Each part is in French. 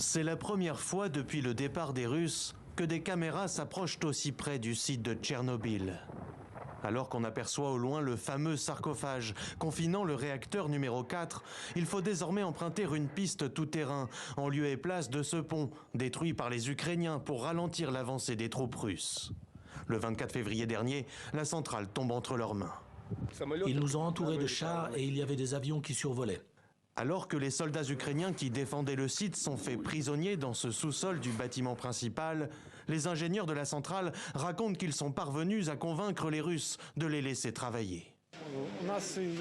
C'est la première fois depuis le départ des Russes que des caméras s'approchent aussi près du site de Tchernobyl. Alors qu'on aperçoit au loin le fameux sarcophage confinant le réacteur numéro 4, il faut désormais emprunter une piste tout-terrain en lieu et place de ce pont, détruit par les Ukrainiens pour ralentir l'avancée des troupes russes. Le 24 février dernier, la centrale tombe entre leurs mains. Ils nous ont entourés de chars et il y avait des avions qui survolaient. Alors que les soldats ukrainiens qui défendaient le site sont faits prisonniers dans ce sous-sol du bâtiment principal, les ingénieurs de la centrale racontent qu'ils sont parvenus à convaincre les Russes de les laisser travailler.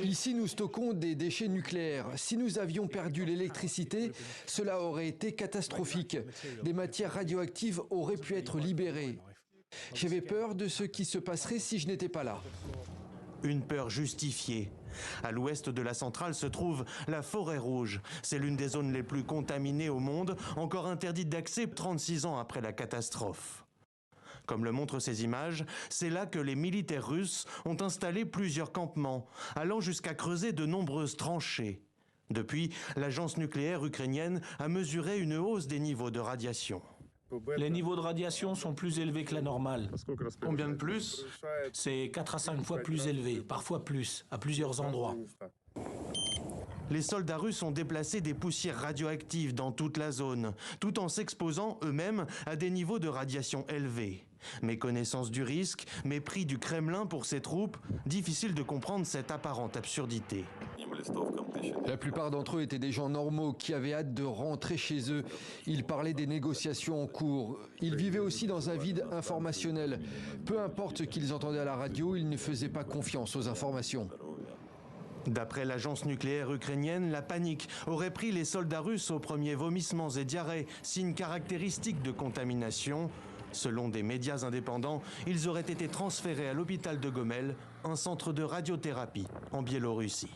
Ici, nous stockons des déchets nucléaires. Si nous avions perdu l'électricité, cela aurait été catastrophique. Des matières radioactives auraient pu être libérées. J'avais peur de ce qui se passerait si je n'étais pas là. Une peur justifiée. À l'ouest de la centrale se trouve la Forêt Rouge. C'est l'une des zones les plus contaminées au monde, encore interdite d'accès 36 ans après la catastrophe. Comme le montrent ces images, c'est là que les militaires russes ont installé plusieurs campements, allant jusqu'à creuser de nombreuses tranchées. Depuis, l'agence nucléaire ukrainienne a mesuré une hausse des niveaux de radiation. Les niveaux de radiation sont plus élevés que la normale. Combien de plus? C'est 4 à 5 fois plus élevé, parfois plus, à plusieurs endroits. Les soldats russes ont déplacé des poussières radioactives dans toute la zone, tout en s'exposant eux-mêmes à des niveaux de radiation élevés. Méconnaissance du risque, mépris du Kremlin pour ses troupes, difficile de comprendre cette apparente absurdité. La plupart d'entre eux étaient des gens normaux qui avaient hâte de rentrer chez eux. Ils parlaient des négociations en cours. Ils vivaient aussi dans un vide informationnel. Peu importe ce qu'ils entendaient à la radio, ils ne faisaient pas confiance aux informations. D'après l'agence nucléaire ukrainienne, la panique aurait pris les soldats russes aux premiers vomissements et diarrhées, signe caractéristique de contamination. Selon des médias indépendants, ils auraient été transférés à l'hôpital de Gomel, un centre de radiothérapie en Biélorussie.